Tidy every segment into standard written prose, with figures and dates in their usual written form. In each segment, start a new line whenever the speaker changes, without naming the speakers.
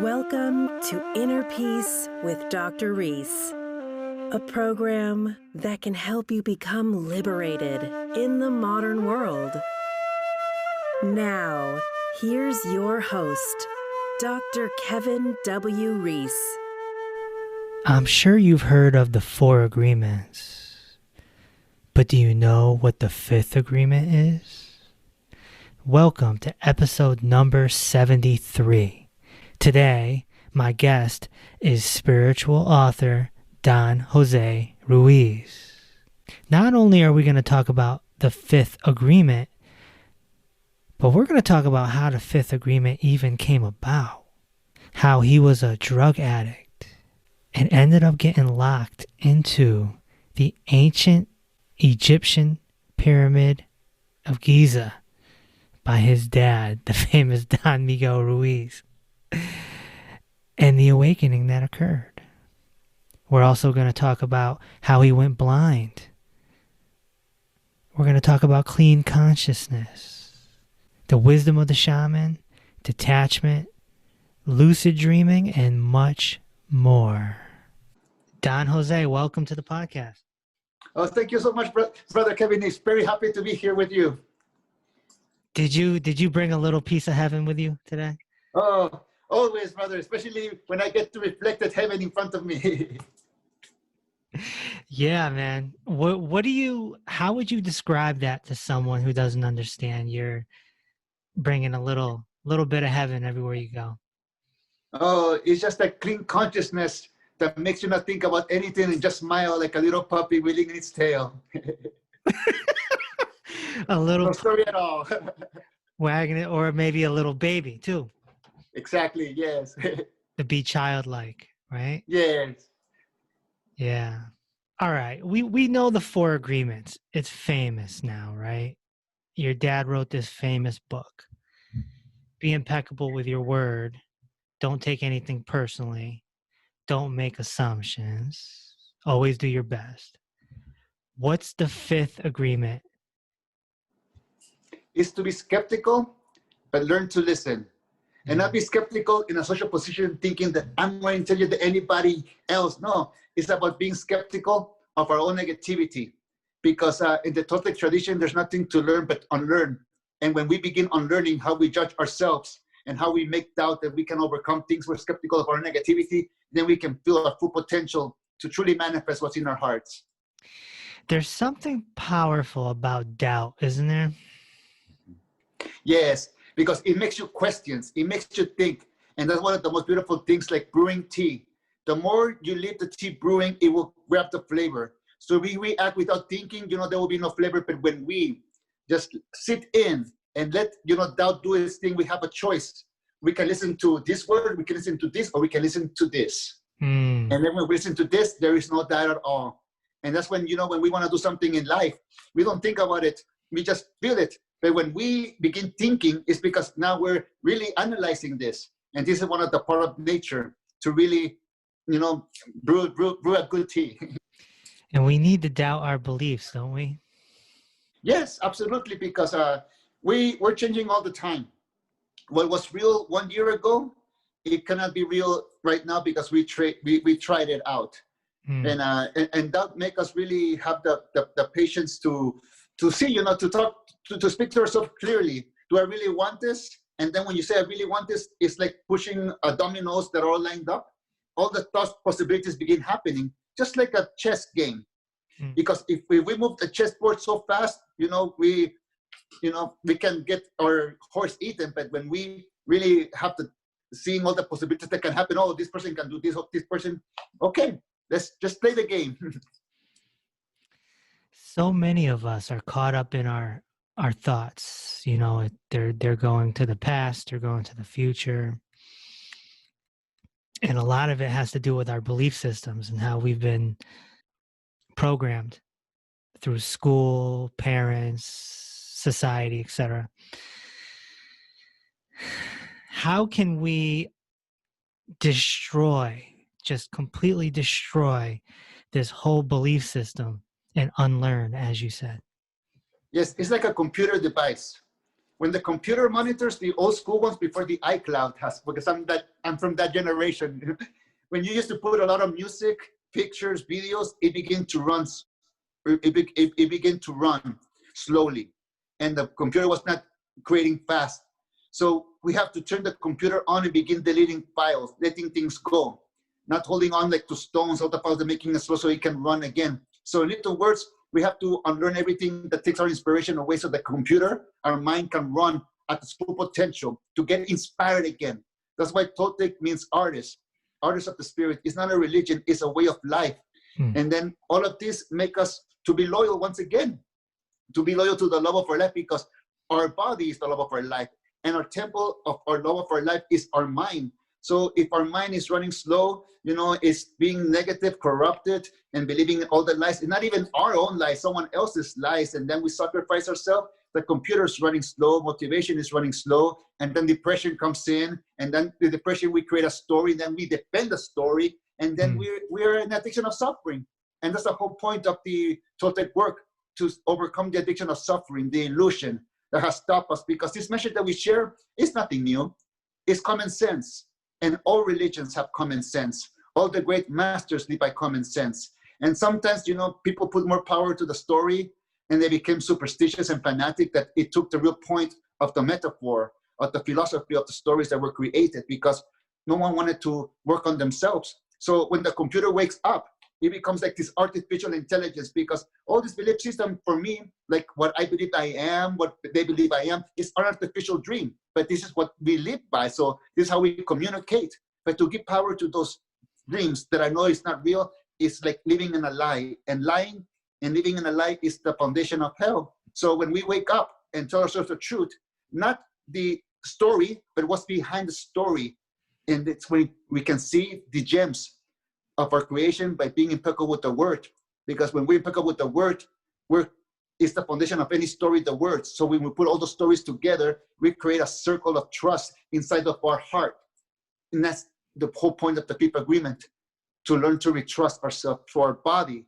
Welcome to Inner Peace with Dr. Reese, a program that can help you become liberated in the modern world. Now, here's your host, Dr. Kevin W. Reese.
I'm sure you've heard of the 4 agreements, but do you know what the 5th agreement is? Welcome to episode number 73. Today, my guest is spiritual author Don Jose Ruiz. Not only are we going to talk about the 5th agreement, but we're going to talk about how the 5th agreement even came about, how he was a drug addict and ended up getting locked into the ancient Egyptian pyramid of Giza by his dad, the famous Don Miguel Ruiz, and the awakening that occurred. We're also going to talk about how he went blind. We're going to talk about clean consciousness, the wisdom of the shaman, detachment, lucid dreaming, and much more. Don Jose, welcome to the podcast.
Oh, thank you so much, Brother Kevin. It's very happy to be here with you.
Did you bring a little piece of heaven with you today?
Oh, always, brother, especially when I get to reflect that heaven in front of me.
Yeah, man. How would you describe that to someone who doesn't understand? You're bringing a little bit of heaven everywhere you go.
Oh, it's just a clean consciousness that makes you not think about anything and just smile like a little puppy wiggling its tail.
A little
No story at all.
wagging it, or maybe a little baby too.
Exactly, yes.
To be childlike, right?
Yes.
Yeah. All right. We know the 4 agreements. It's famous now, right? Your dad wrote this famous book. Be impeccable with your word. Don't take anything personally. Don't make assumptions. Always do your best. What's the 5th agreement?
It's to be skeptical, but learn to listen. And not be skeptical in a social position thinking that I'm more intelligent than anybody else. No, it's about being skeptical of our own negativity. Because in the toltec tradition, there's nothing to learn but unlearn. And when we begin unlearning how we judge ourselves and how we make doubt that we can overcome things, we're skeptical of our negativity, then we can feel our full potential to truly manifest what's in our hearts.
There's something powerful about doubt, isn't there?
Yes, because it makes you question, it makes you think. And that's one of the most beautiful things, like brewing tea. The more you leave the tea brewing, it will grab the flavor. So we react without thinking, there will be no flavor. But when we just sit in and let, doubt do its thing, we have a choice. We can listen to this word, we can listen to this, or we can listen to this. And then when we listen to this, there is no doubt at all. And that's when, when we want to do something in life, we don't think about it. We just feel it. But when we begin thinking, it's because now we're really analyzing this. And this is one of the part of nature to really, brew a good tea.
And we need to doubt our beliefs, don't we?
Yes, absolutely. Because we're changing all the time. What was real 1 year ago, it cannot be real right now because we tried it out. And that make us really have the patience to see, to talk, to speak to ourselves clearly. Do I really want this? And then when you say I really want this, it's like pushing dominoes that are all lined up. All the thought possibilities begin happening, just like a chess game. Because if we move the chessboard so fast, we can get our horse eaten. But when we really have to seeing all the possibilities that can happen, oh, this person can do this person, okay, let's just play the game.
So many of us are caught up in our thoughts. They're going to the past, they're going to the future. And a lot of it has to do with our belief systems and how we've been programmed through school, parents, society, etc. How can we just completely destroy this whole belief system and unlearn, as you said?
Yes, it's like a computer device. when the computer monitors, the old school ones before the iCloud has, because I'm from that generation. When you used to put a lot of music, pictures, videos, it began to run. It began to run slowly, and the computer was not creating fast. So we have to turn the computer on and begin deleting files, letting things go, not holding on like to stones, all the files that making it slow so it can run again. So in little words, we have to unlearn everything that takes our inspiration away so the computer, our mind, can run at its full potential to get inspired again. That's why toltec means artist, artist of the spirit. It's not a religion, it's a way of life. And then all of this make us to be loyal once again, to be loyal to the love of our life, because our body is the love of our life, and our temple of our love of our life is our mind. So if our mind is running slow, is being negative, corrupted, and believing in all the lies, and not even our own lies, someone else's lies, and then we sacrifice ourselves, the computer is running slow, motivation is running slow, and then depression comes in, and then the depression, we create a story, and then we defend the story, and then we're in addiction of suffering. And that's the whole point of the toltec work, to overcome the addiction of suffering, the illusion that has stopped us, because this message that we share is nothing new. It's common sense. And all religions have common sense. All the great masters live by common sense. And sometimes, people put more power to the story, and they became superstitious and fanatic, that it took the real point of the metaphor, of the philosophy of the stories that were created, because no one wanted to work on themselves. So when the computer wakes up, it becomes like this artificial intelligence, because all this belief system, for me, like what I believe I am, what they believe I am, is an artificial dream. But this is what we live by. So this is how we communicate. But to give power to those dreams that I know is not real, is like living in a lie. And lying and living in a lie is the foundation of hell. So when we wake up and tell ourselves the truth, not the story, but what's behind the story, and it's when we can see the gems of our creation by being impeccable with the word. Because when we're impeccable with the word, it's the foundation of any story, the words. So when we put all those stories together, we create a circle of trust inside of our heart. And that's the whole point of the fifth agreement, to learn to retrust ourselves, to our body,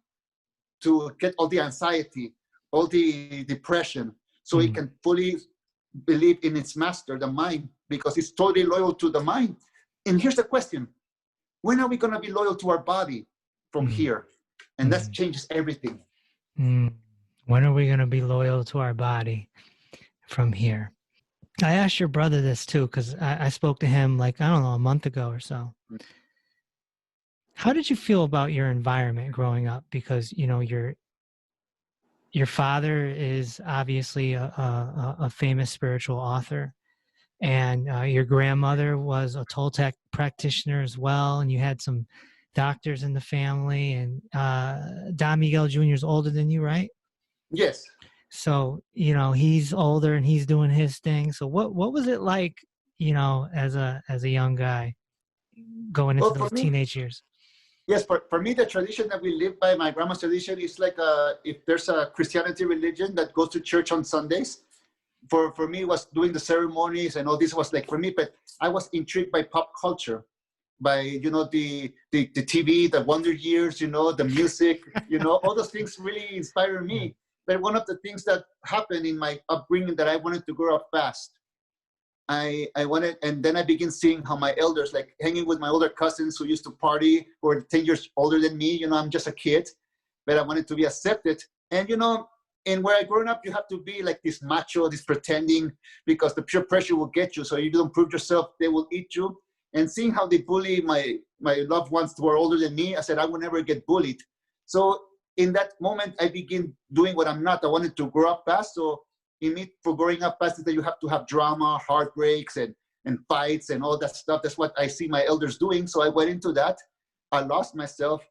to get all the anxiety, all the depression, so it can fully believe in its master, the mind, because it's totally loyal to the mind. And here's the question: when are we going to be loyal to our body from here? And that changes everything.
When are we going to be loyal to our body from here? I asked your brother this too, because I spoke to him a month ago or so. How did you feel about your environment growing up? Because, your father is obviously a famous spiritual author, and your grandmother was a toltec practitioner as well, and you had some doctors in the family, and Don Miguel Jr. is older than you, right?
Yes.
So, he's older and he's doing his thing. So what was it like, as a young guy going into those teenage years?
Yes, for me, the tradition that we live by, my grandma's tradition, is like if there's a Christianity religion that goes to church on Sundays, for me, was doing the ceremonies and all this was like for me, but I was intrigued by pop culture, by, the TV, the Wonder Years, the music, all those things really inspire me. But one of the things that happened in my upbringing, that I wanted to grow up fast. I wanted, and then I began seeing how my elders, like hanging with my older cousins who used to party, who were 10 years older than me. I'm just a kid, but I wanted to be accepted. And, and where I grown up, you have to be like this macho, this pretending, because the peer pressure will get you. So if you don't prove yourself, they will eat you. And seeing how they bully my loved ones who are older than me, I said, I will never get bullied. So in that moment, I began doing what I'm not. I wanted to grow up fast. So in me, for growing up fast, is that you have to have drama, heartbreaks, and fights and all that stuff. That's what I see my elders doing. So I went into that. I lost myself.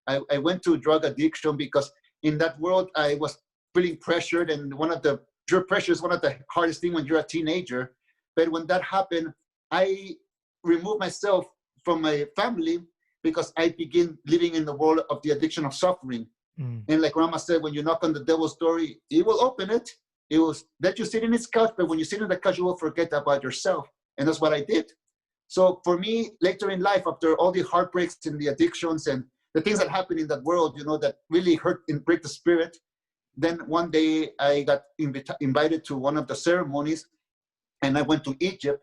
I went to drug addiction, because in that world, I was feeling pressured. And one of the peer pressure is one of the hardest things when you're a teenager. But when that happened, I removed myself from my family, because I began living in the world of the addiction of suffering. And like Grandma said, when you knock on the devil's door, he will open it. It will let you sit in his couch, but when you sit in the couch, you will forget about yourself. And that's what I did. So for me, later in life, after all the heartbreaks and the addictions and the things that happen in that world, that really hurt and break the spirit, then one day I got invited to one of the ceremonies, And I went to Egypt,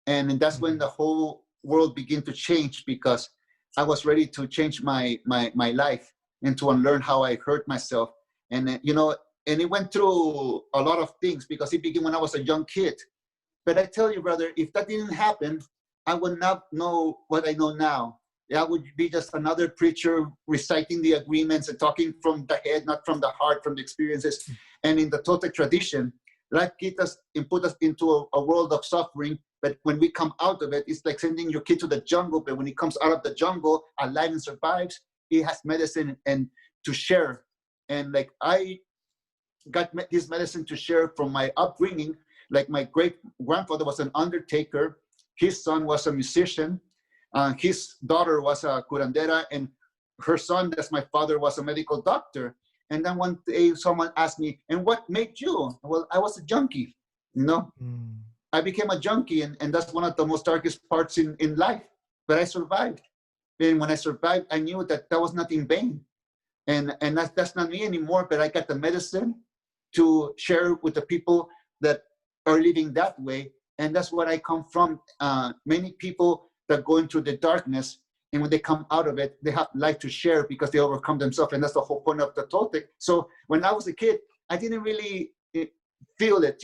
and that's when the whole world began to change, because I was ready to change my life and to unlearn how I hurt myself. And and it went through a lot of things, because it began when I was a young kid. But I tell you, brother, if that didn't happen, I would not know what I know now. I would be just another preacher reciting the agreements and talking from the head, not from the heart, from the experiences. And in the Toltec tradition, life get us and put us into a world of suffering. But when we come out of it, it's like sending your kid to the jungle. But when he comes out of the jungle alive and survives, he has medicine and to share. And like I got this medicine to share from my upbringing. Like my great grandfather was an undertaker. His son was a musician. His daughter was a curandera, and her son, that's my father, was a medical doctor. And then one day someone asked me, and what made you? Well, I was a junkie, I became a junkie, and that's one of the most darkest parts in life. But I survived. And when I survived, I knew that was not in vain. And that's not me anymore, but I got the medicine to share with the people that are living that way. And that's what I come from. Many people that go into the darkness, and when they come out of it, they have life to share because they overcome themselves. And that's the whole point of the Toltec. So when I was a kid, I didn't really feel it,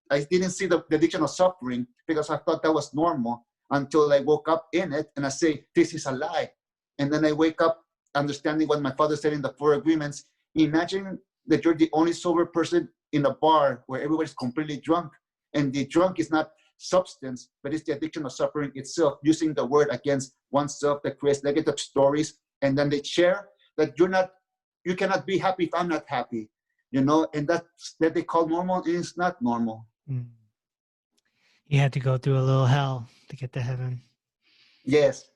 I didn't see the addiction of suffering, because I thought that was normal, until I woke up in it and I say, this is a lie. And then I wake up understanding what my father said in the Four Agreements. Imagine that you're the only sober person in a bar where everybody's completely drunk. And the drunk is not substance, but it's the addiction of suffering itself, using the word against oneself that creates negative stories. And then they share that you cannot be happy if I'm not happy, and that they call normal, and it's not normal.
You had to go through a little hell to get to heaven.
Yes,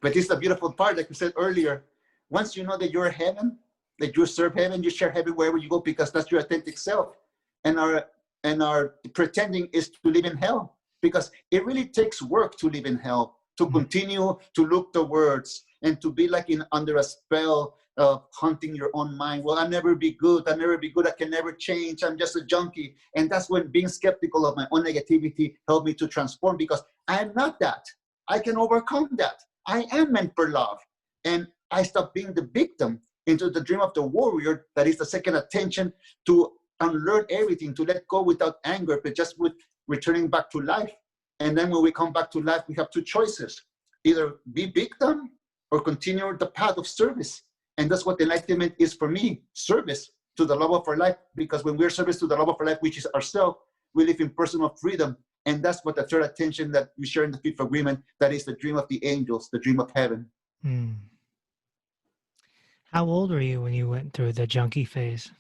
but it's the beautiful part, like we said earlier. Once you know that you're heaven, that you serve heaven, you share heaven wherever you go, because that's your authentic self. And our pretending is to live in hell, because it really takes work to live in hell, to continue to look the words and to be like under a spell of hunting your own mind. Well, I'll never be good. I can never change. I'm just a junkie. And that's when being skeptical of my own negativity helped me to transform, because I'm not that. I can overcome that. I am meant for love. And I stopped being the victim into the dream of the warrior, that is the second attention, to unlearn everything, to let go without anger, but just with returning back to life. And then when we come back to life, we have two choices: either be victim or continue the path of service. And that's what enlightenment is for me: service to the love of our life. Because when we're service to the love of our life, which is ourselves, we live in personal freedom. And that's what the third attention that we share in the fifth agreement, that is the dream of the angels, the dream of heaven.
How old were you when you went through the junkie phase?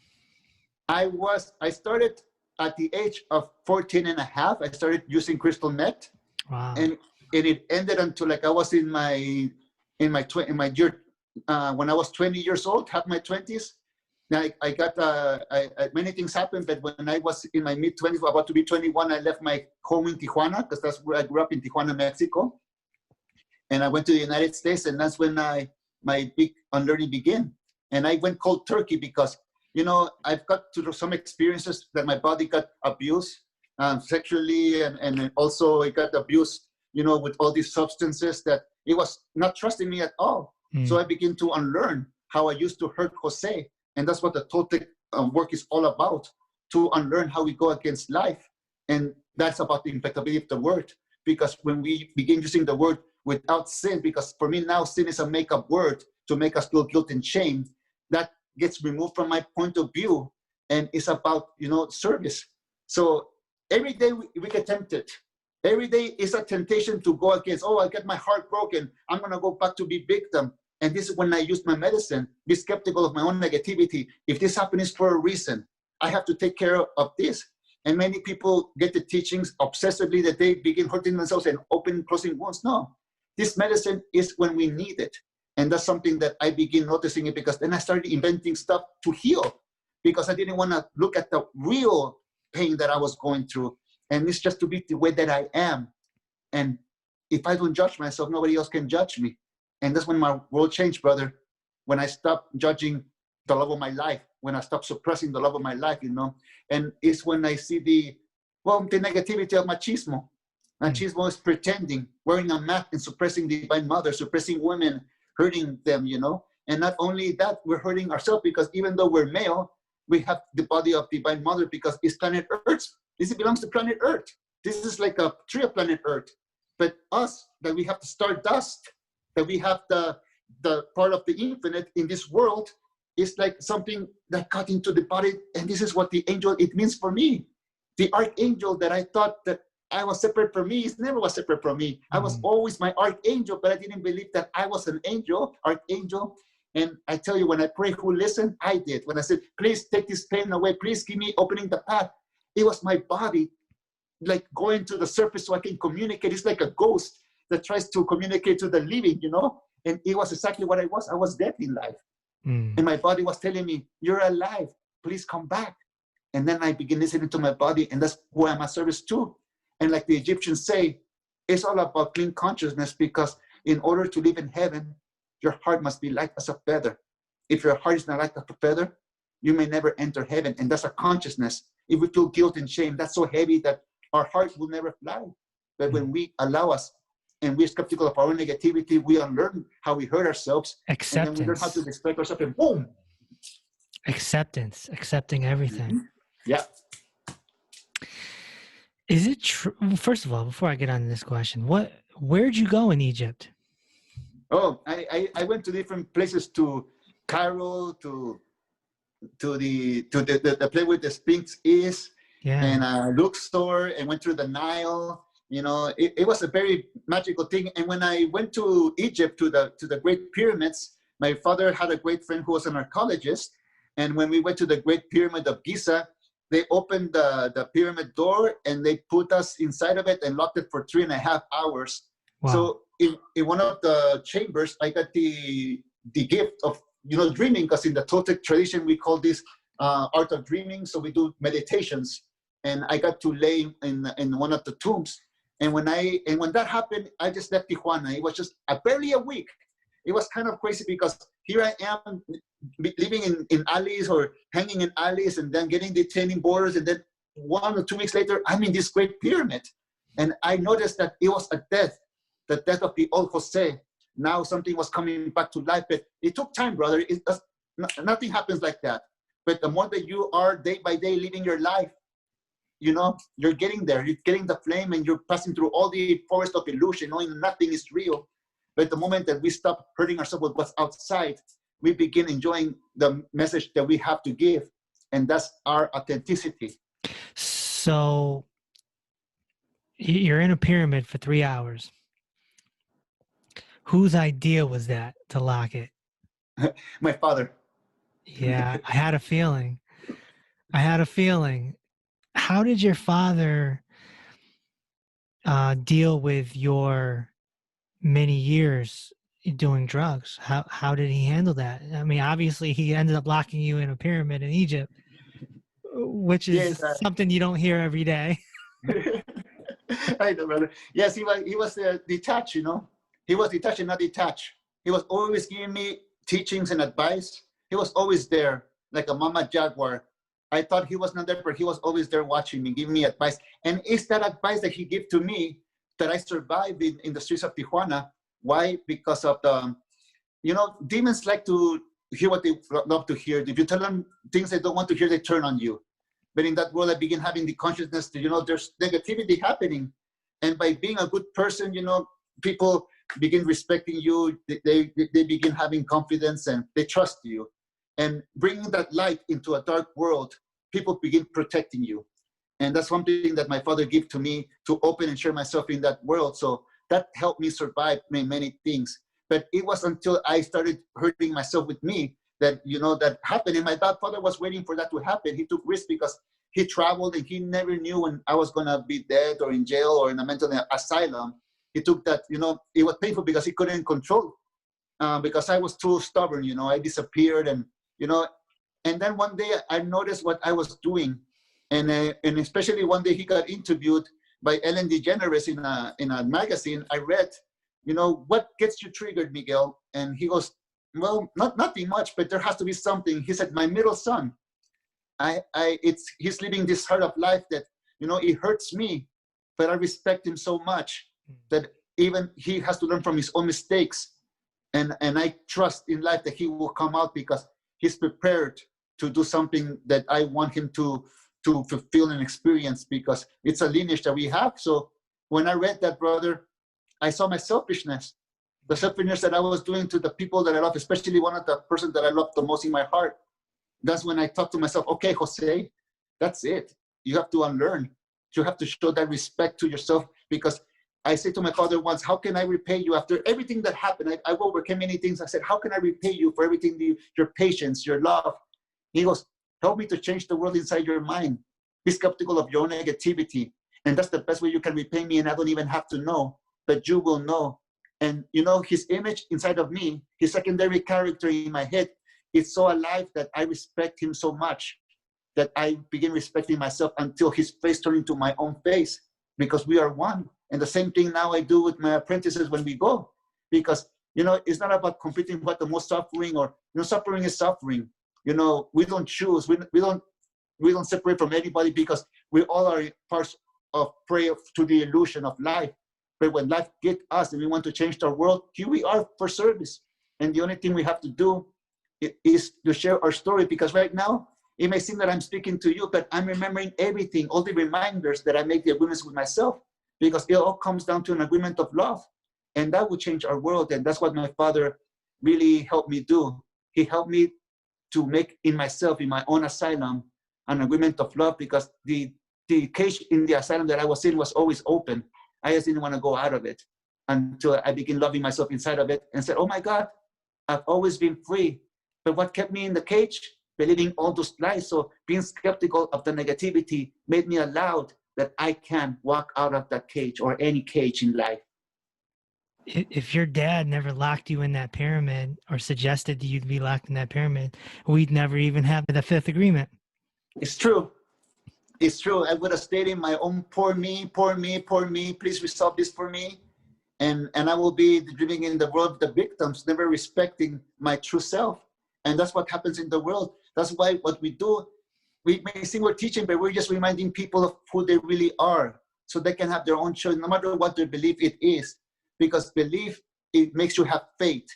I started at the age of 14 and a half. I started using crystal meth.
Wow.
And it ended until like I was in my year, when I was 20 years old, half my 20s. Now I got many things happened, but when I was in my mid 20s, about to be 21, I left my home in Tijuana, because that's where I grew up, in Tijuana, Mexico. And I went to the United States, and that's when my big unlearning began. And I went cold turkey because, I've got to some experiences that my body got abused sexually, and also it got abused, with all these substances, that it was not trusting me at all. So I began to unlearn how I used to hurt Jose. And that's what the Toltec work is all about, to unlearn how we go against life. And that's about the impeccability of the word. Because when we begin using the word without sin, because for me now, sin is a make-up word to make us feel guilt and shame, that gets removed from my point of view, and it's about, service. So every day we get tempted. Every day is a temptation to go against, I get my heart broken, I'm going to go back to be victim. And this is when I use my medicine, be skeptical of my own negativity. If this happens for a reason, I have to take care of this. And many people get the teachings obsessively that they begin hurting themselves and opening, closing wounds. No, this medicine is when we need it. And that's something that I begin noticing it, because then I started inventing stuff to heal, because I didn't want to look at the real pain that I was going through. And it's just to be the way that I am. And if I don't judge myself, nobody else can judge me. And that's when my world changed, brother. When I stopped judging the love of my life, when I stopped suppressing the love of my life, And it's when I see Well, the negativity of machismo. Machismo is pretending, wearing a mask and suppressing the divine mother, suppressing women, hurting them, And not only that, we're hurting ourselves because even though we're male, we have the body of divine mother because it's planet Earth. This belongs to planet Earth. This is like a tree of planet Earth. But us, that we have the stardust, that we have the part of the infinite in this world, is like something that got into the body. And this is what the angel, it means for me. The archangel that I thought that I was separate from me, it never was separate from me. I was always my archangel, but I didn't believe that I was an angel, archangel. And I tell you, when I pray, who listened? I did. When I said, please take this pain away, please give me opening the path. It was my body like going to the surface so I can communicate. It's like a ghost that tries to communicate to the living, And it was exactly what I was. I was dead in life. And my body was telling me, you're alive, please come back. And then I begin listening to my body, and that's who I'm at service to. And like the Egyptians say, it's all about clean consciousness, because in order to live in heaven, your heart must be light as a feather. If your heart is not light as a feather, you may never enter heaven. And that's a consciousness. If we feel guilt and shame, that's so heavy that our heart will never fly. But when we allow us, and we're skeptical of our own negativity, we unlearn how we hurt ourselves.
Acceptance.
And then we learn how to respect ourselves, and boom.
Acceptance, accepting everything.
Yeah.
Is it true? First of all, before I get on to this question, where'd you go in Egypt?
Oh, I went to different places, to Cairo, to the place where the Sphinx is, and Luxor, and went through the Nile. It was a very magical thing. And when I went to Egypt, to the Great Pyramids, my father had a great friend who was an archaeologist. And when we went to the Great Pyramid of Giza, they opened the pyramid door and they put us inside of it and locked it for 3.5 hours. Wow. So in one of the chambers, I got the gift of, dreaming, because in the Toltec tradition, we call this art of dreaming. So we do meditations, and I got to lay in one of the tombs. And when that happened, I just left Tijuana. It was just barely a week. It was kind of crazy, because here I am living in alleys, or hanging in alleys, and then getting detaining borders. And then 1 or 2 weeks later, I'm in this great pyramid. And I noticed that it was the death of the old Jose. Now something was coming back to life, but it took time, brother. Nothing happens like that. But the more that you are day by day living your life, you're getting there. You're getting the flame, and you're passing through all the forest of illusion, knowing nothing is real. But the moment that we stop hurting ourselves with what's outside, we begin enjoying the message that we have to give. And that's our authenticity.
So you're in a pyramid for 3 hours. Whose idea was that to lock it?
My father.
Yeah, I had a feeling. How did your father deal with your many years doing drugs? How did he handle that? I mean, obviously he ended up locking you in a pyramid in Egypt, which is something you don't hear every day.
I know, brother. Yes, he was detached, He was detached and not detached. He was always giving me teachings and advice. He was always there, like a mama jaguar. I thought he was not there, but he was always there watching me, giving me advice. And it's that advice that he gave to me that I survived in the streets of Tijuana. Why? Because of demons like to hear what they love to hear. If you tell them things they don't want to hear, they turn on you. But in that world, I begin having the consciousness that, there's negativity happening. And by being a good person, people begin respecting you. They begin having confidence, and they trust you. And bringing that light into a dark world, people begin protecting you. And that's one thing that my father gave to me, to open and share myself in that world. So that helped me survive many things. But it was until I started hurting myself with me that, that happened. And my father was waiting for that to happen. He took risks because he traveled, and he never knew when I was going to be dead or in jail or in a mental asylum. He took that, it was painful because he couldn't control, because I was too stubborn, I disappeared, and then one day I noticed what I was doing. And especially one day he got interviewed by Ellen DeGeneres in a magazine. I read, what gets you triggered, Miguel? And he goes, well, nothing much, but there has to be something. He said, my middle son, he's living this heart of life that it hurts me, but I respect him so much that even he has to learn from his own mistakes. And I trust in life that he will come out because he's prepared to do something that I want him to fulfill and experience, because it's a lineage that we have. So when I read that, brother, I saw my selfishness, the selfishness that I was doing to the people that I love, especially one of the person that I love the most in my heart. That's when I thought to myself, okay, Jose, that's it. You have to unlearn. You have to show that respect to yourself, because I said to my father once, how can I repay you after everything that happened? I overcame many things. I said, how can I repay you for everything, your patience, your love? He goes, help me to change the world inside your mind. Be skeptical of your own negativity. And that's the best way you can repay me, and I don't even have to know, but you will know. And his image inside of me, his secondary character in my head, is so alive that I respect him so much that I begin respecting myself until his face turned into my own face, because we are one. And the same thing now I do with my apprentices when we go, because, it's not about competing what the most suffering, or, suffering is suffering. We don't choose. We don't separate from anybody, because we all are parts of prey to the illusion of life. But when life gets us and we want to change our world, here we are for service. And the only thing we have to do is to share our story, because right now, it may seem that I'm speaking to you, but I'm remembering everything, all the reminders that I make the agreements with myself, because it all comes down to an agreement of love. And that will change our world. And that's what my father really helped me do. He helped me to make in myself, in my own asylum, an agreement of love, because the cage in the asylum that I was in was always open. I just didn't want to go out of it until I began loving myself inside of it and said, oh my God, I've always been free. But what kept me in the cage? Believing all those lies. So being skeptical of the negativity made me allowed that I can walk out of that cage, or any cage in life.
If your dad never locked you in that pyramid, or suggested you'd be locked in that pyramid, we'd never even have the fifth agreement.
It's true. It's true. I would have stayed in my own poor me, please resolve this for me. And I will be living in the world of the victims, never respecting my true self. And that's what happens in the world. That's why what we do, we may think we're teaching, but we're just reminding people of who they really are, so they can have their own choice, no matter what their belief it is. Because belief, it makes you have faith,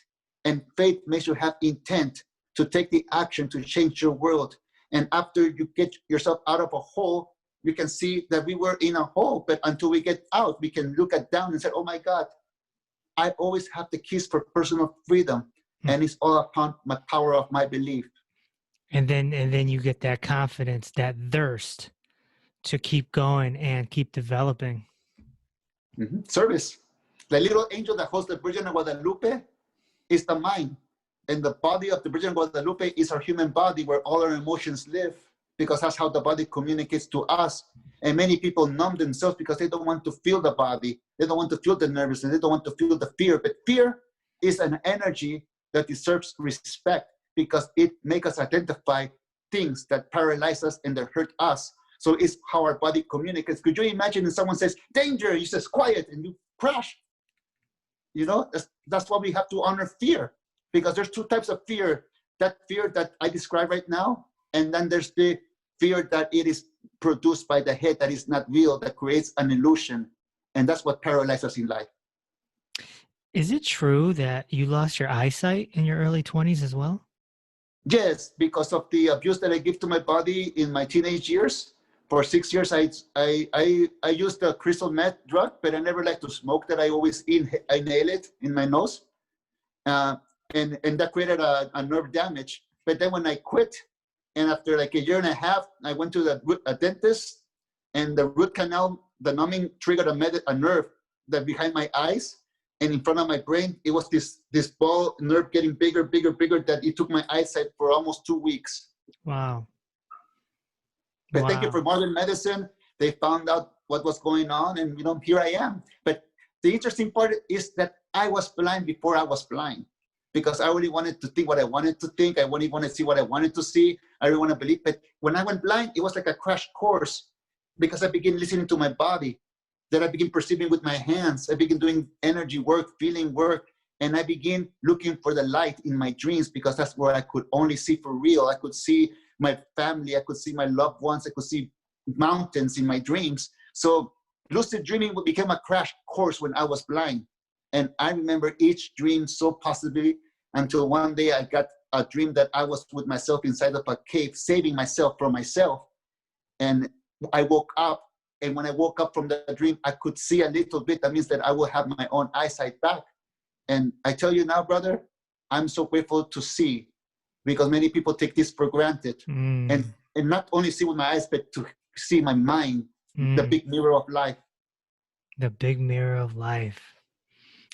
and faith makes you have intent to take the action to change your world. And after you get yourself out of a hole, you can see that we were in a hole, but until we get out, we can look at down and say, oh my God, I always have the keys for personal freedom. And it's all upon my power of my belief. And
then you get that confidence, that thirst to keep going and keep developing.
Mm-hmm. Service. The little angel that holds the Virgin of Guadalupe is the mind. And the body of the Virgin of Guadalupe is our human body, where all our emotions live, because that's how the body communicates to us. And many people numb themselves because they don't want to feel the body. They don't want to feel the nervousness. They don't want to feel the fear. But fear is an energy that deserves respect, because it makes us identify things that paralyze us and that hurt us. So it's how our body communicates. Could you imagine if someone says, danger, you says quiet, and you crash? That's why we have to honor fear, because there's two types of fear. That fear that I describe right now, and then there's the fear that it is produced by the head, that is not real, that creates an illusion. And that's what paralyzes us in life.
Is it true that you lost your eyesight in your early 20s as well?
Yes, because of the abuse that I give to my body in my teenage years. For 6 years, I used the crystal meth drug, but I never liked to smoke that. I always inhale it in my nose. And that created a nerve damage. But then when I quit, and after like a year and a half, I went to a dentist, and the root canal, the numbing triggered a nerve that behind my eyes. And in front of my brain, it was this ball nerve getting bigger, that it took my eyesight for almost 2 weeks.
Wow.
But thank you for modern medicine. They found out what was going on, and here I am. But the interesting part is that I was blind before I was blind, because I really wanted to think what I wanted to think. I really wanted to see what I wanted to see. I really want to believe. But when I went blind, it was like a crash course, because I began listening to my body. That I begin perceiving with my hands. I begin doing energy work, feeling work, and I begin looking for the light in my dreams, because that's where I could only see for real. I could see my family, I could see my loved ones, I could see mountains in my dreams. So lucid dreaming became a crash course when I was blind. And I remember each dream so possibly until one day I got a dream that I was with myself inside of a cave, saving myself from myself. And I woke up. And when I woke up from the dream, I could see a little bit. That means that I will have my own eyesight back. And I tell you now, brother, I'm so grateful to see, because many people take this for granted. And not only see with my eyes, but to see my mind, the big mirror of life.
The big mirror of life.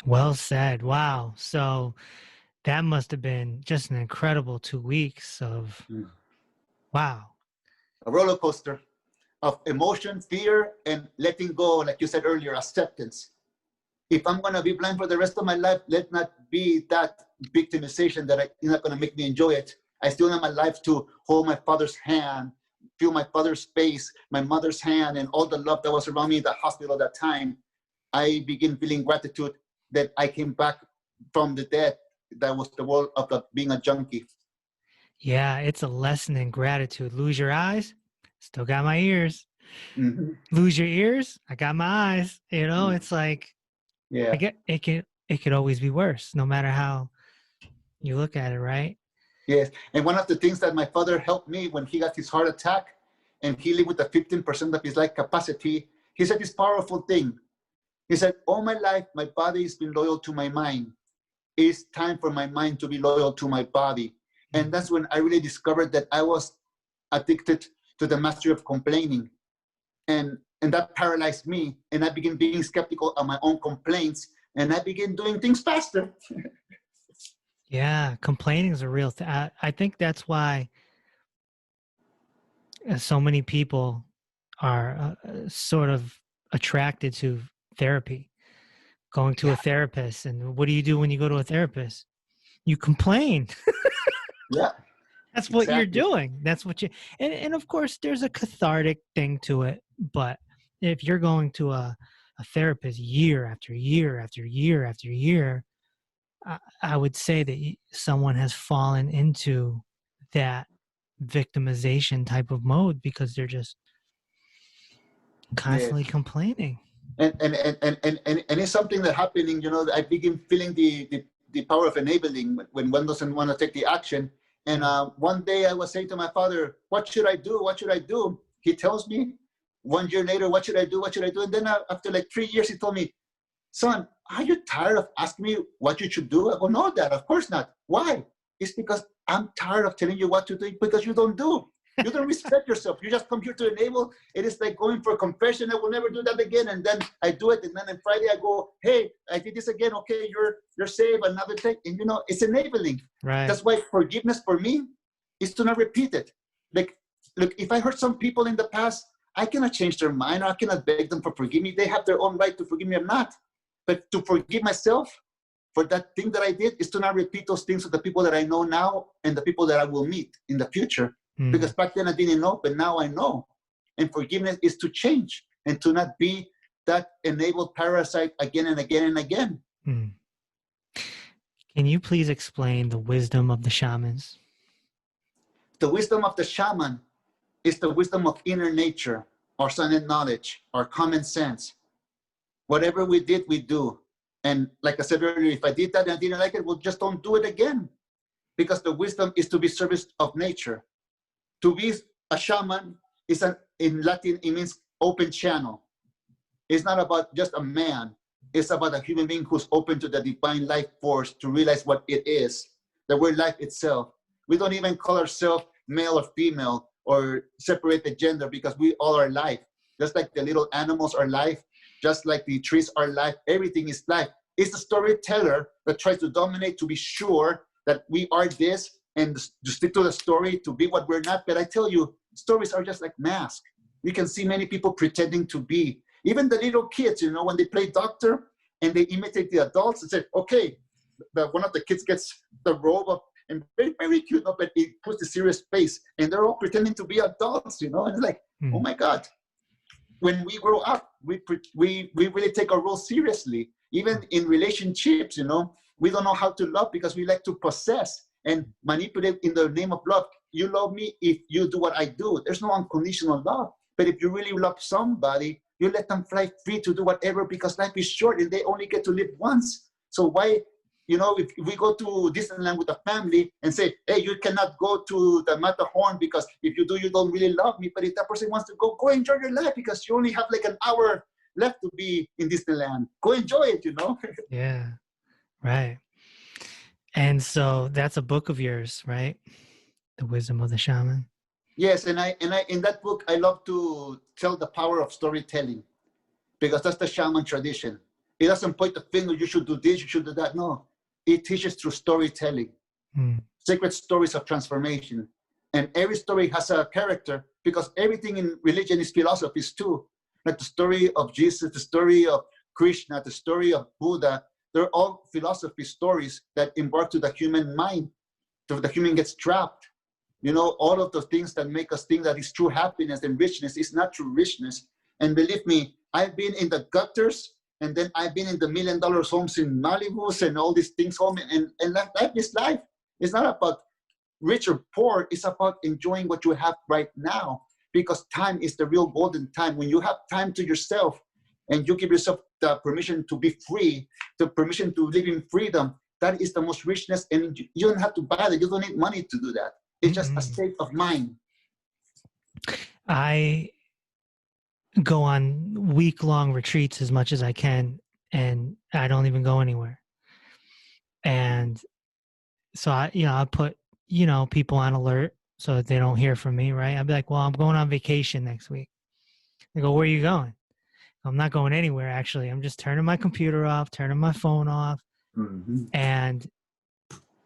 Well said. Wow. So that must have been just an incredible 2 weeks of, wow.
A roller coaster of emotion, fear, and letting go, like you said earlier, acceptance. If I'm going to be blind for the rest of my life, let not be that victimization that you're not going to make me enjoy it. I still have my life to hold my father's hand, feel my father's face, my mother's hand, and all the love that was around me in the hospital at that time. I begin feeling gratitude that I came back from the dead. That was the world of being a junkie.
Yeah, it's a lesson in gratitude. Lose your eyes, still got my ears.
Mm-hmm.
Lose your ears, I got my eyes. You know, it's like,
yeah,
it could always be worse, no matter how you look at it, right?
Yes, and one of the things that my father helped me when he got his heart attack, and he lived with a 15% of his life capacity, he said this powerful thing. He said, all my life, my body has been loyal to my mind. It's time for my mind to be loyal to my body. And that's when I really discovered that I was addicted to the mastery of complaining. And that paralyzed me. And I began being skeptical of my own complaints. And I began doing things faster.
Yeah, complaining is a real thing. I think that's why so many people are sort of attracted to therapy, going to a therapist. And what do you do when you go to a therapist? You complain.
Yeah.
That's what
exactly.
you're doing. That's what you, and of course there's a cathartic thing to it. But if you're going to a therapist year after year after year after year, I would say that someone has fallen into that victimization type of mode because they're just constantly complaining.
And it's something that happening, I begin feeling the power of enabling when one doesn't want to take the action. And one day I was saying to my father, what should I do? What should I do? He tells me 1 year later, what should I do? What should I do? And then after like 3 years, he told me, son, are you tired of asking me what you should do? I go, no, Dad, of course not. Why? It's because I'm tired of telling you what to do because you don't do. You don't respect yourself. You just come here to enable. It is like going for a confession. I will never do that again. And then I do it. And then on Friday I go, hey, I did this again. Okay, you're saved. Another thing. And it's enabling.
Right.
That's why forgiveness for me is to not repeat it. Like, look, if I hurt some people in the past, I cannot change their mind. I cannot beg them for forgive me. They have their own right to forgive me or not. But to forgive myself for that thing that I did is to not repeat those things with the people that I know now and the people that I will meet in the future. Because back then I didn't know, but now I know. And forgiveness is to change and to not be that enabled parasite again and again and again.
Can you please explain the wisdom of the shamans?
The wisdom of the shaman is the wisdom of inner nature, our silent knowledge, our common sense. Whatever we did, we do. And like I said earlier, if I did that and I didn't like it, well, just don't do it again. Because the wisdom is to be service of nature. To be a shaman is in Latin, it means open channel. It's not about just a man. It's about a human being who's open to the divine life force to realize what it is, the word life itself. We don't even call ourselves male or female or separate the gender because we all are life. Just like the little animals are life, just like the trees are life, everything is life. It's the storyteller that tries to dominate to be sure that we are this and to stick to the story, to be what we're not. But I tell you, stories are just like masks. You can see many people pretending to be. Even the little kids, when they play doctor and they imitate the adults and say, okay, one of the kids gets the robe up and very, very cute, but it puts the serious face and they're all pretending to be adults, and it's like, oh my God. When we grow up, we really take our role seriously. Even in relationships, we don't know how to love because we like to possess and manipulate in the name of love. You love me if you do what I do. There's no unconditional love. But if you really love somebody, you let them fly free to do whatever, because life is short and they only get to live once. So why, if we go to Disneyland with a family and say, hey, you cannot go to the Matterhorn because if you do, you don't really love me. But if that person wants to go enjoy your life, because you only have like an hour left to be in Disneyland. Go enjoy it,
Yeah, right. And so that's a book of yours, right? The Wisdom of the Shaman.
Yes, and I in that book I love to tell the power of storytelling, because that's the shaman tradition. It doesn't point the finger, you should do this, you should do that. No, it teaches through storytelling, sacred stories of transformation. And every story has a character, because everything in religion is philosophies too. Like the story of Jesus, the story of Krishna, the story of Buddha, they're all philosophy stories that embark to the human mind. So the human gets trapped. All of the things that make us think that is true happiness and richness is not true richness. And believe me, I've been in the gutters, and then I've been in the $1 million homes in Malibu and all these things home. And life is life. It's not about rich or poor. It's about enjoying what you have right now, because time is the real golden time. When you have time to yourself and you give yourself the permission to be free, the permission to live in freedom, that is the most richness. And you don't have to buy that. You don't need money to do that. It's just a state of mind.
I go on week-long retreats as much as I can, and I don't even go anywhere. And so I put, people on alert so that they don't hear from me, right? I'd be like, well, I'm going on vacation next week. They go, where are you going? I'm not going anywhere, actually. I'm just turning my computer off, turning my phone off. And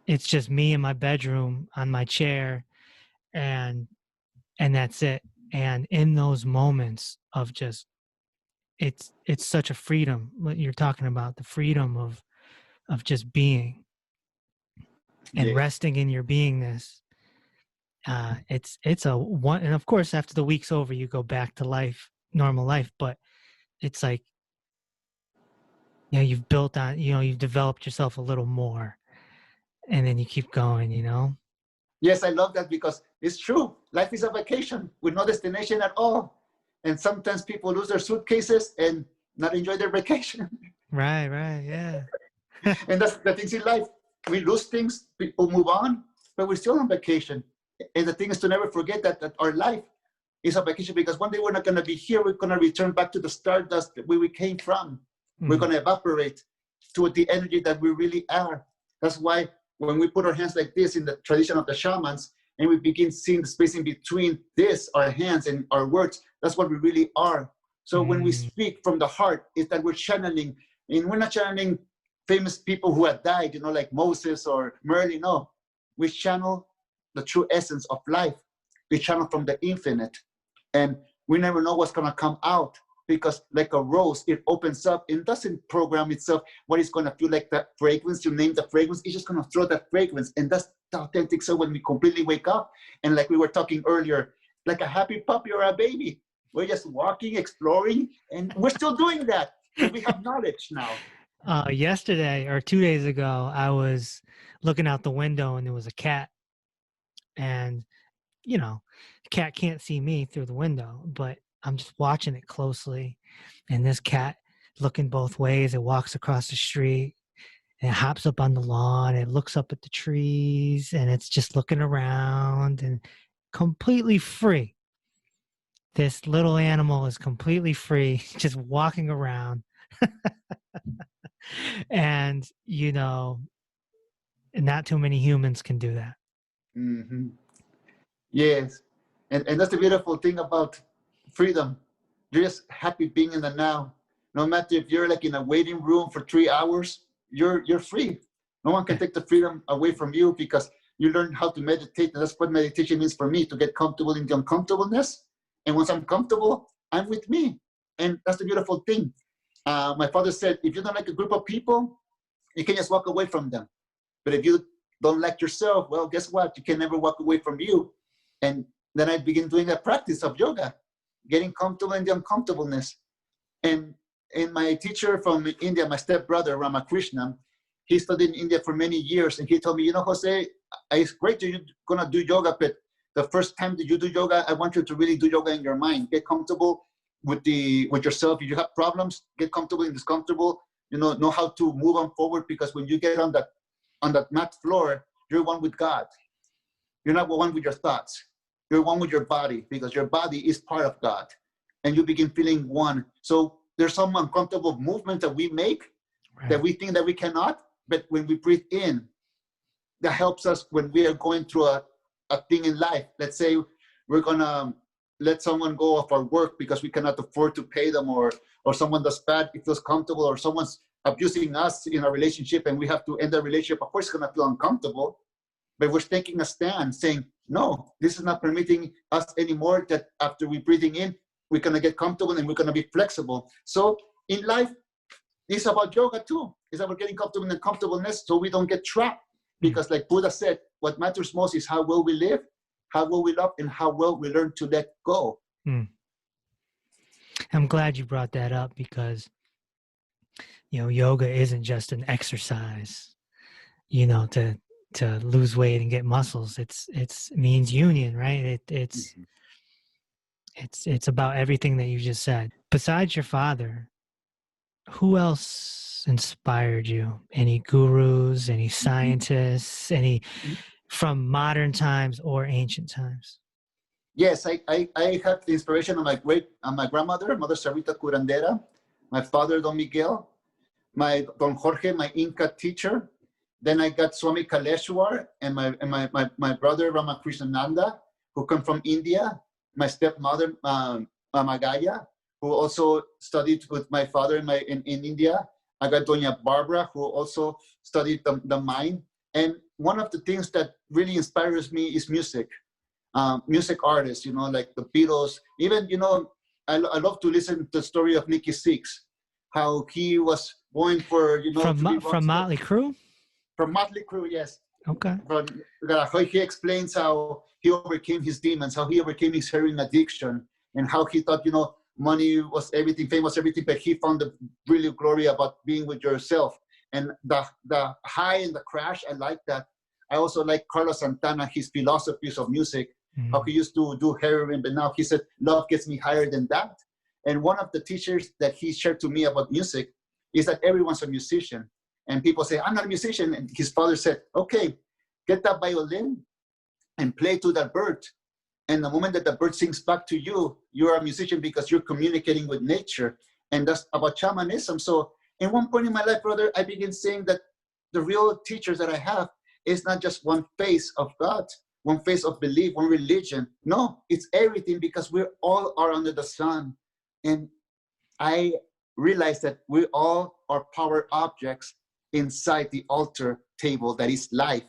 it's just me in my bedroom on my chair, and that's it. And in those moments of just, it's such a freedom, what you're talking about, the freedom of just being and resting in your beingness. It's a one, and of course after the week's over, you go back to life, normal life, but it's like, you've built on, you've developed yourself a little more, and then you keep going,
Yes, I love that, because it's true. Life is a vacation with no destination at all. And sometimes people lose their suitcases and not enjoy their vacation.
Right, yeah.
And that's the things in life. We lose things, people move on, but we're still on vacation. And the thing is to never forget that our life is a vacation, because one day we're not going to be here. We're going to return back to the stardust where we came from. We're going to evaporate to the energy that we really are. That's why when we put our hands like this in the tradition of the shamans, and we begin seeing the space in between this, our hands and our words, that's what we really are. So when we speak from the heart, it's that we're channeling, and we're not channeling famous people who have died, like Moses or Merlin. No, we channel the true essence of life. We channel from the infinite, and we never know what's going to come out, because like a rose, it opens up and doesn't program itself what it's going to feel like. That fragrance, you name the fragrance, it's just going to throw that fragrance. And that's the authentic self when we completely wake up. And like we were talking earlier, like a happy puppy or a baby, we're just walking, exploring, and we're still doing that. And we have knowledge now.
Yesterday or 2 days ago, I was looking out the window and there was a cat, and the cat can't see me through the window, but I'm just watching it closely, and this cat looking both ways. It walks across the street, and it hops up on the lawn. It looks up at the trees, and it's just looking around and completely free. This little animal is completely free, just walking around. And, not too many humans can do that.
Yes. And that's the beautiful thing about freedom. You're just happy being in the now. No matter if you're like in a waiting room for 3 hours, you're free. No one can take the freedom away from you, because you learn how to meditate. And that's what meditation means for me, to get comfortable in the uncomfortableness. And once I'm comfortable, I'm with me. And that's the beautiful thing. My father said, if you don't like a group of people, you can just walk away from them. But if you don't like yourself, well, guess what? You can never walk away from you. And then I began doing a practice of yoga, getting comfortable in the uncomfortableness. And my teacher from India, my stepbrother, Ramakrishna, he studied in India for many years. And he told me, Jose, it's great that you're going to do yoga, but the first time that you do yoga, I want you to really do yoga in your mind. Get comfortable with yourself. If you have problems, get comfortable and discomfortable. Know how to move on forward, because when you get on that mat floor, you're one with God. You're not one with your thoughts. You're one with your body, because your body is part of God, and you begin feeling one. So there's some uncomfortable movements that we make that we think that we cannot, but when we breathe in, that helps us when we are going through a thing in life. Let's say we're gonna let someone go off our work because we cannot afford to pay them, or someone does bad, it feels comfortable, or someone's abusing us in a relationship and we have to end the relationship. Of course, it's gonna feel uncomfortable, but we're taking a stand saying, no, this is not permitting us anymore. That after we're breathing in, we're gonna get comfortable and we're gonna be flexible. So in life, it's about yoga too. It's about getting comfortable in the comfortableness so we don't get trapped. Because like Buddha said, what matters most is how well we live, how well we love, and how well we learn to let go.
I'm glad you brought that up, because, yoga isn't just an exercise, to lose weight and get muscles. It means union, right? It's about everything that you just said. Besides your father, who else inspired you? Any gurus, any scientists, any from modern times or ancient times?
Yes, I had the inspiration of my grandmother, Mother Sarita Curandera, my father, Don Miguel, my Don Jorge, my Inca teacher. Then I got Swami Kaleshwar and my brother Ramakrishnananda, who come from India. My stepmother, Mama Gaya, who also studied with my father in India. I got Doña Barbara, who also studied the mind. And one of the things that really inspires me is music. Music artists, like the Beatles. Even, I love to listen to the story of Nicky Sixx, how he was going for,
from Motley Crue?
From Motley Crue, yes.
Okay.
How he explains how he overcame his demons, how he overcame his heroin addiction, and how he thought, money was everything, fame was everything, but he found the really glory about being with yourself. And the high and the crash, I like that. I also like Carlos Santana, his philosophies of music, how he used to do heroin, but now he said, love gets me higher than that. And one of the teachers that he shared to me about music is that everyone's a musician. And people say, I'm not a musician. And his father said, okay, get that violin and play to that bird. And the moment that the bird sings back to you, you're a musician because you're communicating with nature. And that's about shamanism. So in one point in my life, brother, I began saying that the real teachers that I have is not just one face of God, one face of belief, one religion. No, it's everything, because we all are under the sun. And I realized that we all are power objects inside the altar table that is life.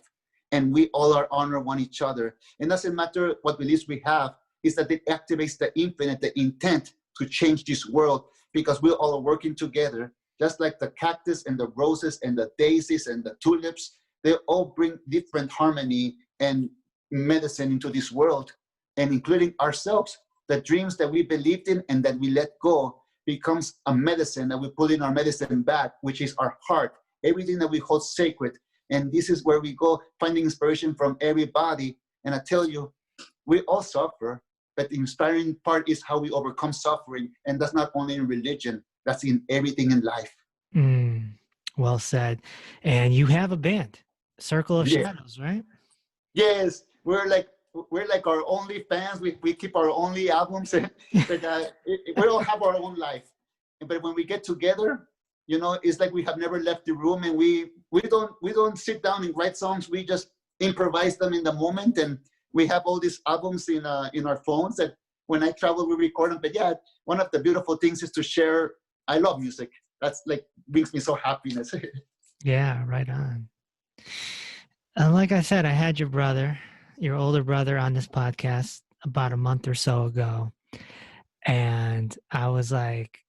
And we all are honor one each other. It doesn't matter what beliefs we have, is that it activates the infinite, the intent to change this world, because we all are working together, just like the cactus and the roses and the daisies and the tulips. They all bring different harmony and medicine into this world, and including ourselves. The dreams that we believed in and that we let go becomes a medicine that we put in our medicine bag, which is our heart, everything that we hold sacred. And this is where we go finding inspiration from everybody. And I tell you, we all suffer, but the inspiring part is how we overcome suffering. And that's not only in religion, that's in everything in life.
Well said. And you have a band, Circle of Shadows, right?
Yes, we're like our only fans. We keep our only albums, but we all have our own life. But when we get together, it's like we have never left the room, and we don't sit down and write songs. We just improvise them in the moment, and we have all these albums in our phones that when I travel, we record them. But yeah, one of the beautiful things is to share. I love music. That's like brings me so happiness.
Yeah, right on. And like I said, I had your older brother, on this podcast about a month or so ago, and I was like,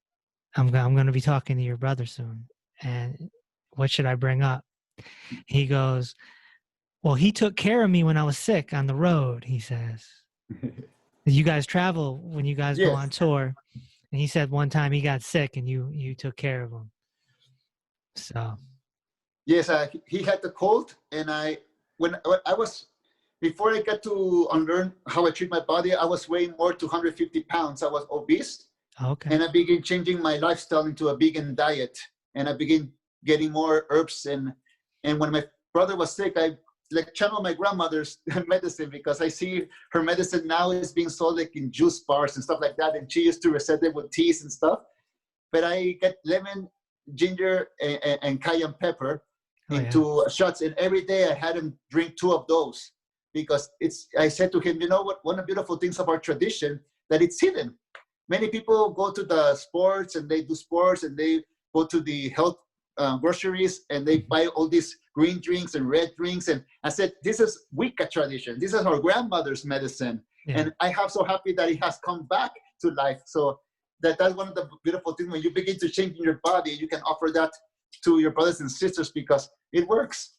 I'm going to be talking to your brother soon, and what should I bring up? He goes, well, he took care of me when I was sick on the road, he says. You guys travel when you guys go on tour, and he said one time he got sick and you took care of him. So
yes, he had the cold, and when I was before I got to unlearn how I treat my body, I was weighing more to 150 pounds. I was obese.
Okay.
And I began changing my lifestyle into a vegan diet. And I began getting more herbs. And when my brother was sick, I like channeled my grandmother's medicine, because I see her medicine now is being sold like in juice bars and stuff like that. And she used to receipt it with teas and stuff. But I get lemon, ginger, and cayenne pepper into shots. And every day I had him drink 2 of those, because I said to him, you know what, one of the beautiful things of our tradition, that it's hidden. Many people go to the sports and they do sports, and they go to the health groceries and they buy all these green drinks and red drinks. And I said, this is Wicca tradition. This is our grandmother's medicine. Yeah. And I am so happy that it has come back to life. So that's one of the beautiful things. When you begin to change in your body, you can offer that to your brothers and sisters, because it works.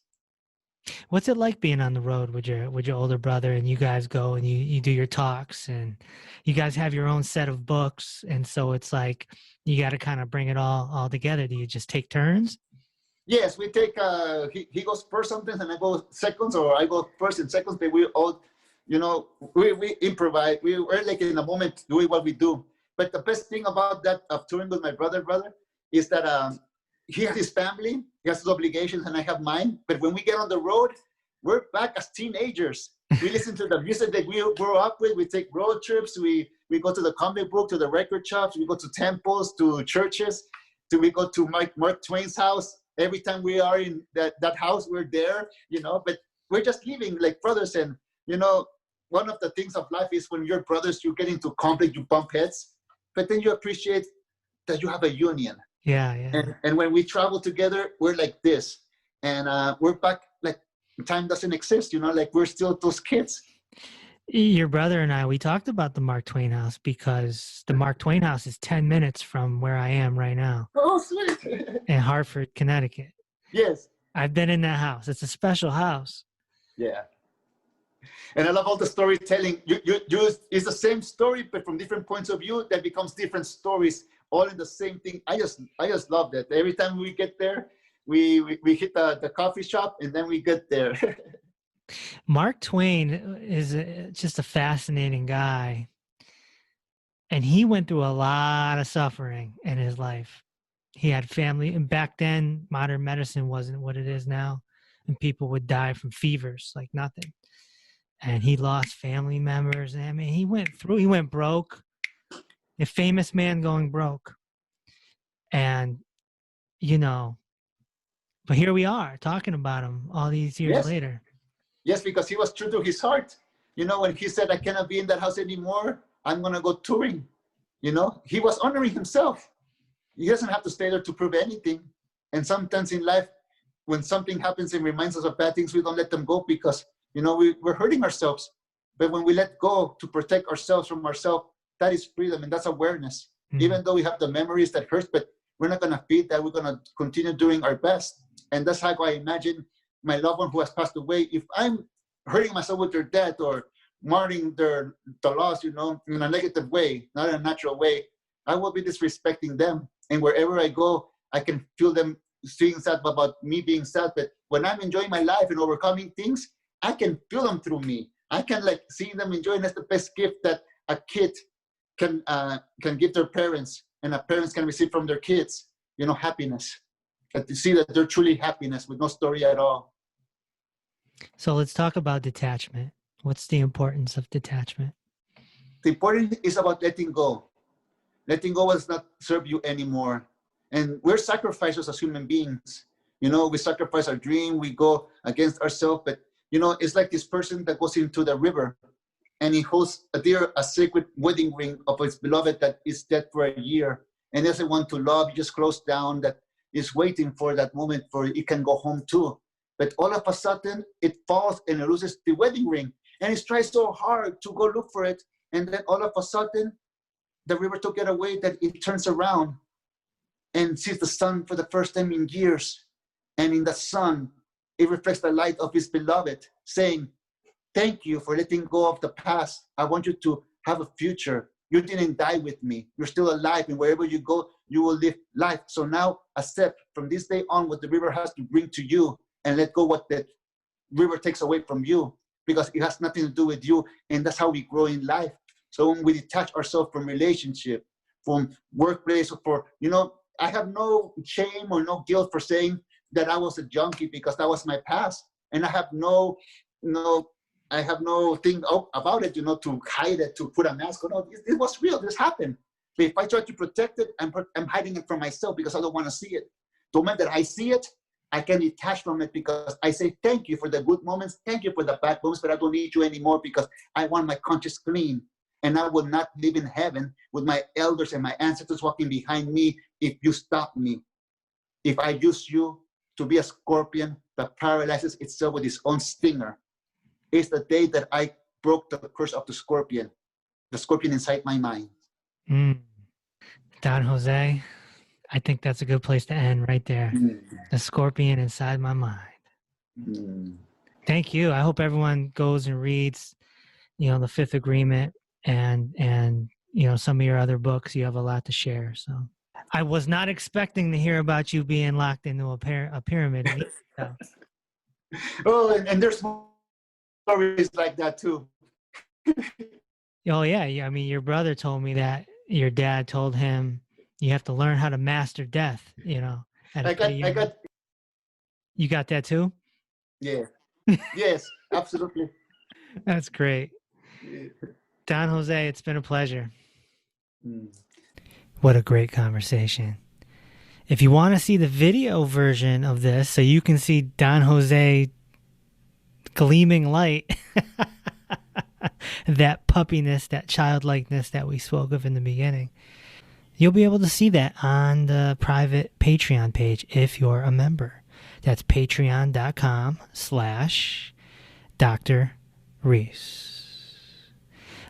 What's it like being on the road with your older brother, and you guys go and you do your talks, and you guys have your own set of books, and so it's like you got to kind of bring it all together? Do you just take turns?
Yes, we take he goes first sometimes and I go seconds, or I go first and seconds, but we all, you know, we improvise. We're like in the moment doing what we do. But the best thing about that of touring with my brother is that he has his family, he has his obligations, and I have mine. But when we get on the road, we're back as teenagers. We listen to the music that we grew up with. We take road trips. We go to the comic book, to the record shops. We go to temples, to churches. We go to Mark Twain's house. Every time we are in that house, we're there, you know. But we're just living like brothers. And, you know, one of the things of life is when you're brothers, you get into conflict, you bump heads. But then you appreciate that you have a union.
Yeah.
And when we travel together, we're like this. And we're back, like time doesn't exist, you know, like we're still those kids.
Your brother and I, we talked about the Mark Twain house, because the Mark Twain house is 10 minutes from where I am right now.
Oh, sweet.
In Hartford, Connecticut.
Yes.
I've been in that house. It's a special house.
Yeah. And I love all the storytelling. It's the same story, but from different points of view that becomes different stories, all in the same thing. I just love that. Every time we get there, we hit the coffee shop, and then we get there.
Mark Twain is just a fascinating guy. And he went through a lot of suffering in his life. He had family, and back then, modern medicine wasn't what it is now. And people would die from fevers like nothing. And he lost family members. I mean, he went broke. A famous man going broke. And, you know, but here we are talking about him all these years later.
Yes, because he was true to his heart. You know, when he said, I cannot be in that house anymore, I'm going to go touring. You know, he was honoring himself. He doesn't have to stay there to prove anything. And sometimes in life, when something happens and reminds us of bad things, we don't let them go, because, you know, we're hurting ourselves. But when we let go to protect ourselves from ourselves, that is freedom, and that's awareness. Mm-hmm. Even though we have the memories that hurt, but we're not going to feed that. We're going to continue doing our best. And that's how I imagine my loved one who has passed away. If I'm hurting myself with their death or mourning the loss, you know, in a negative way, not in a natural way, I will be disrespecting them. And wherever I go, I can feel them feeling sad about me being sad. But when I'm enjoying my life and overcoming things, I can feel them through me. I can like seeing them enjoying. That's the best gift that a kid can give their parents, and a parents can receive from their kids, you know, happiness. To see that they're truly happiness with no story at all.
So let's talk about detachment. What's the importance of detachment?
The importance is about letting go. Letting go does not serve you anymore. And we're sacrificers as human beings. You know, we sacrifice our dream, we go against ourselves. But, you know, it's like this person that goes into the river and he holds a sacred wedding ring of his beloved that is dead for a year and doesn't want to love. He just closed down, that is waiting for that moment for it can go home too. But all of a sudden, it falls and it loses the wedding ring. And he tries so hard to go look for it. And then all of a sudden, the river took it away, that it turns around and sees the sun for the first time in years. And in the sun, it reflects the light of his beloved, saying, thank you for letting go of the past. I want you to have a future. You didn't die with me. You're still alive. And wherever you go, you will live life. So now accept from this day on what the river has to bring to you, and let go what the river takes away from you. because it has nothing to do with you. And that's how we grow in life. So when we detach ourselves from relationship, from workplace, or I have no shame or no guilt for saying that I was a junkie, because that was my past. And I have no thing about it, to hide it, to put a mask on. No, it was real. This happened. But if I try to protect it, I'm hiding it from myself because I don't want to see it. The moment that I see it, I can detach from it, because I say, thank you for the good moments. Thank you for the bad moments, but I don't need you anymore, because I want my conscience clean. And I will not live in heaven with my elders and my ancestors walking behind me if you stop me. If I use you to be a scorpion that paralyzes itself with its own stinger, it's the day that I broke the curse of the scorpion inside my mind.
Don Jose, I think that's a good place to end right there. The scorpion inside my mind. Thank you. I hope everyone goes and reads, The Fifth Agreement and some of your other books. You have a lot to share. So I was not expecting to hear about you being locked into a pyramid. So.
Oh, and there's stories like that too.
Oh yeah. I mean, your brother told me that your dad told him you have to learn how to master death. I got. You got that too?
Yeah. Yes, absolutely.
That's great. Don Jose, it's been a pleasure. What a great conversation. If you want to see the video version of this so you can see Don Jose gleaming light, that puppiness, that childlikeness that we spoke of in the beginning, you'll be able to see that on the private Patreon page if you're a member. That's patreon.com/Dr. Reese.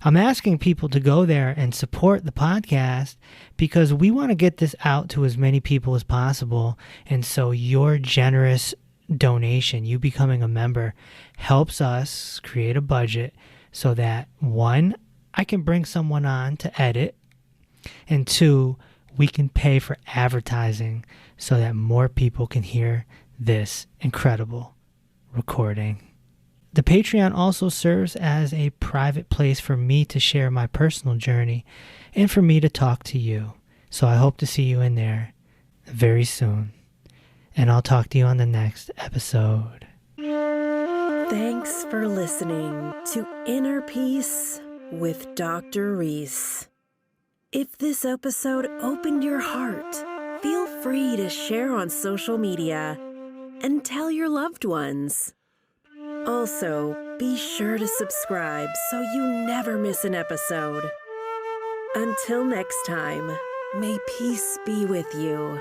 I'm asking people to go there and support the podcast because we want to get this out to as many people as possible. And so your generous donation, you becoming a member, helps us create a budget so that, one, I can bring someone on to edit, and two, we can pay for advertising so that more people can hear this incredible recording. The Patreon also serves as a private place for me to share my personal journey and for me to talk to you. So I hope to see you in there very soon. And I'll talk to you on the next episode.
Thanks for listening to Inner Peace with Dr. Reese. If this episode opened your heart, feel free to share on social media and tell your loved ones. Also, be sure to subscribe so you never miss an episode. Until next time, may peace be with you.